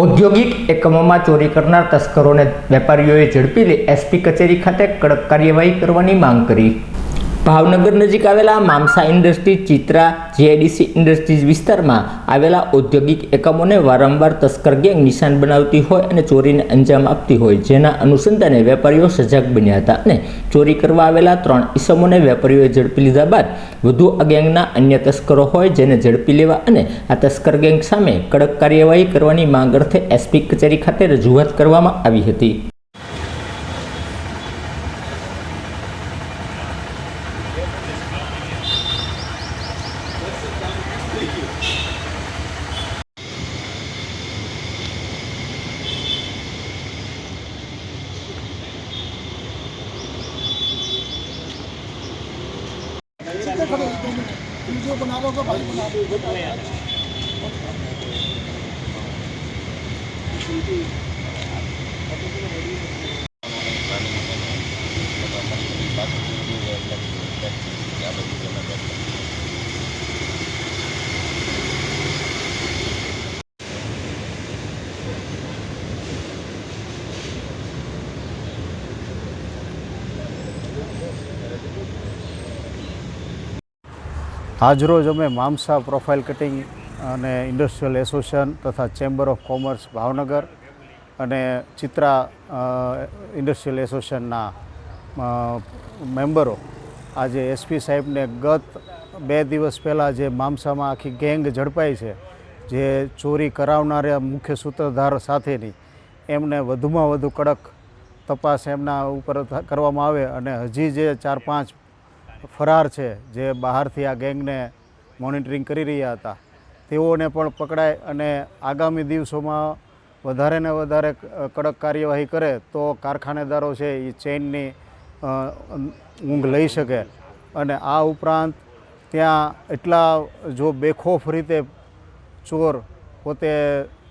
ઔદ્યોગિક એકમોમાં ચોરી કરનાર તસ્કરોને વેપારીઓએ ઝડપી લઈ એસપી કચેરી ખાતે કડક કાર્યવાહી કરવાની માંગ કરી। ભાવનગર નજીક આવેલા મામસા ઇન્ડસ્ટ્રીઝ ચિત્રા જીઆઈડીસી ઇન્ડસ્ટ્રીઝ વિસ્તારમાં આવેલા ઔદ્યોગિક એકમોને વારંવાર તસ્કર ગેંગ નિશાન બનાવતી હોય અને ચોરીને અંજામ આપતી હોય, જેના અનુસંધાને વેપારીઓ સજાગ બન્યા હતા અને ચોરી કરવા આવેલા 3 ઈસમોને વેપારીઓએ ઝડપી લીધા બાદ વધુ આ ગેંગના અન્ય તસ્કરો હોય જેને ઝડપી લેવા અને આ તસ્કર ગેંગ સામે કડક કાર્યવાહી કરવાની માંગ અર્થે એસપી કચેરી ખાતે રજૂઆત કરવામાં આવી હતી। वीडियो बना लो तो भाई बना लो। આજરોજ અમે મામસા પ્રોફાઇલ કટિંગ અને ઇન્ડસ્ટ્રીયલ એસોસિએશન તથા ચેમ્બર ઓફ કોમર્સ ભાવનગર અને ચિત્રા ઇન્ડસ્ટ્રીયલ એસોસિએશનના મેમ્બરો આજે એસપી સાહેબને ગત 2 દિવસ પહેલાં જે મામસામાં આખી ગેંગ ઝડપાઈ છે, જે ચોરી કરાવનારા મુખ્ય સૂત્રધાર સાથેની, એમને વધુમાં વધુ કડક તપાસ એમના ઉપર કરવામાં આવે અને હજી જે 4-5 ફરાર છે, જે બહારથી આ ગેંગને મોનિટરિંગ કરી રહ્યા હતા, તેઓને પણ પકડાય અને આગામી દિવસોમાં વધારે ને વધારે કડક કાર્યવાહી કરે તો કારખાનેદારો છે એ ચેઇનની ઊંઘ લઈ શકે। અને આ ઉપરાંત ત્યાં એટલા જો બેખોફ રીતે ચોર પોતે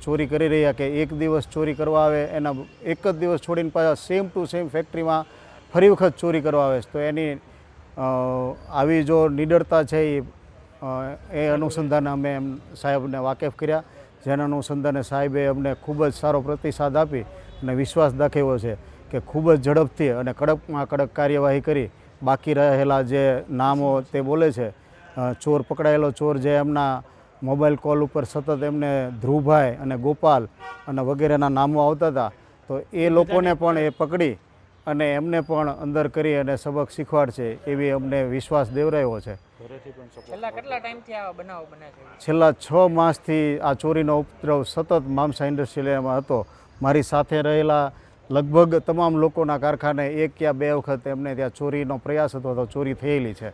ચોરી કરી રહ્યા કે એક દિવસ ચોરી કરવા આવે, એના એક જ દિવસ છોડીને પાછા સેમ ટુ સેમ ફેક્ટરીમાં ફરી વખત ચોરી કરવા આવે, તો એની આવી જો નિડરતા છે એ અનુસંધાને અમે સાહેબને વાકેફ કર્યા, જેના અનુસંધાને સાહેબે અમને ખૂબ જ સારો પ્રતિસાદ આપી અને વિશ્વાસ દાખવ્યો છે કે ખૂબ જ ઝડપથી અને કડકમાં કડક કાર્યવાહી કરી બાકી રહેલા જે નામો તે બોલે છે, ચોર પકડાયેલો ચોર જે એમના મોબાઈલ કોલ ઉપર સતત એમને ધ્રુવભાઈ અને ગોપાલ અને વગેરેના નામો આવતા હતા, તો એ લોકોને પણ એ પકડી અને એમને પણ અંદર કરી અને સબક શીખવાડશે એવી અમને વિશ્વાસ દેવરાયો છે। છેલ્લા 6 માસથી આ ચોરીનો ઉપદ્રવ સતત મામસા ઇન્ડસ્ટ્રીયલમાં હતો। મારી સાથે રહેલા લગભગ તમામ લોકોના કારખાને 1 યા 2 વખત એમને ત્યાં ચોરીનો પ્રયાસ હતો તો ચોરી થયેલી છે,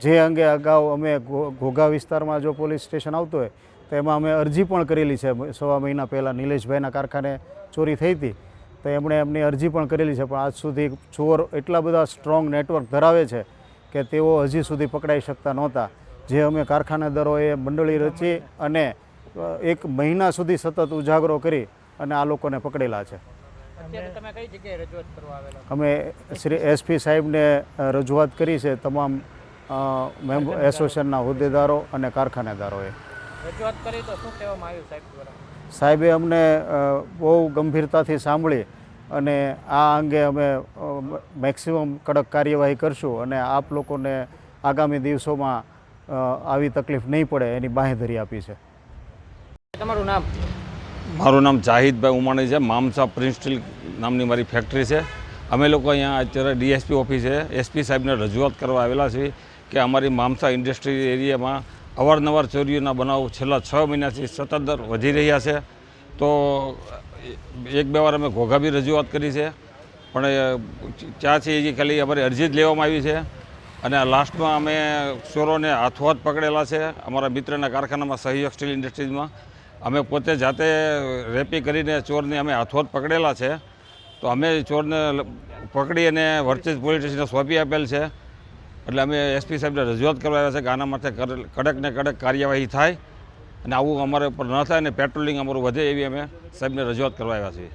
જે અંગે અગાઉ અમે ઘોઘા વિસ્તારમાં જો પોલીસ સ્ટેશન આવતું હોય તો એમાં અમે અરજી પણ કરેલી છે। 1.25 મહિના પહેલાં નિલેશભાઈના કારખાને ચોરી થઈ હતી તો એમણે એમની અરજી પણ કરેલી છે, પણ આજ સુધી ચોર એટલા બધા સ્ટ્રોંગ નેટવર્ક ધરાવે છે કે તેઓ હજી સુધી પકડાઈ શકતા નહોતા, જે અમે કારખાનેદારોએ મંડળી રચી અને 1 મહિના સુધી સતત ઉજાગરો કરી અને આ લોકોને પકડેલા છે। અમે શ્રી એસપી સાહેબને રજૂઆત કરી છે, તમામ મેમ્બર એસોસિએશનના હોદ્દેદારો અને કારખાનેદારોએ રજૂઆત કરી તો શું કહેવામાં આવ્યું સાહેબ દ્વારા? સાહેબે અમને બહુ ગંભીરતાથી સાંભળી અને આ અંગે અમે મેક્સિમમ કડક કાર્યવાહી કરશું અને આપ લોકોને આગામી દિવસોમાં આવી તકલીફ નહીં પડે એની બાંહેધરી આપી છે। તમારું નામ? મારું નામ જાહિદભાઈ ઉમાણી છે। મામસા પ્રિન્ટ સ્ટીલ નામની મારી ફેક્ટરી છે। અમે લોકો અહીંયા અત્યારે ડીએસપી ઓફિસે એસપી સાહેબને રજૂઆત કરવા આવેલા છીએ કે અમારી મામસા ઇન્ડસ્ટ્રી એરિયામાં અવારનવાર ચોરીઓના બનાવ છેલ્લા 6 મહિનાથી સતત વધી રહ્યા છે। તો 1-2 વાર અમે ઘોઘા બી રજૂઆત કરી છે, પણ ત્યાંથી હજી ખાલી અમારી અરજી જ લેવામાં આવી છે અને લાસ્ટમાં અમે ચોરોને હાથોહાથ પકડેલા છે। અમારા મિત્રના કારખાનામાં સહયોગ સ્ટીલ ઇન્ડસ્ટ્રીઝમાં અમે પોતે જાતે રેપી કરીને ચોરને અમે હાથોહાથ પકડેલા છે। તો અમે ચોરને પકડી અને વર્ચેસ પોલીસ સ્ટેશને સોંપી આપેલ છે, એટલે અમે એસપી સાહેબને રજૂઆત કરવા આવ્યા છે કે આના માટે કડક ને કડક કાર્યવાહી થાય અને આવું અમારે ઉપર ન થાય અને પેટ્રોલિંગ અમારું વધે એવી અમે સાહેબને રજૂઆત કરવા આવ્યા છીએ।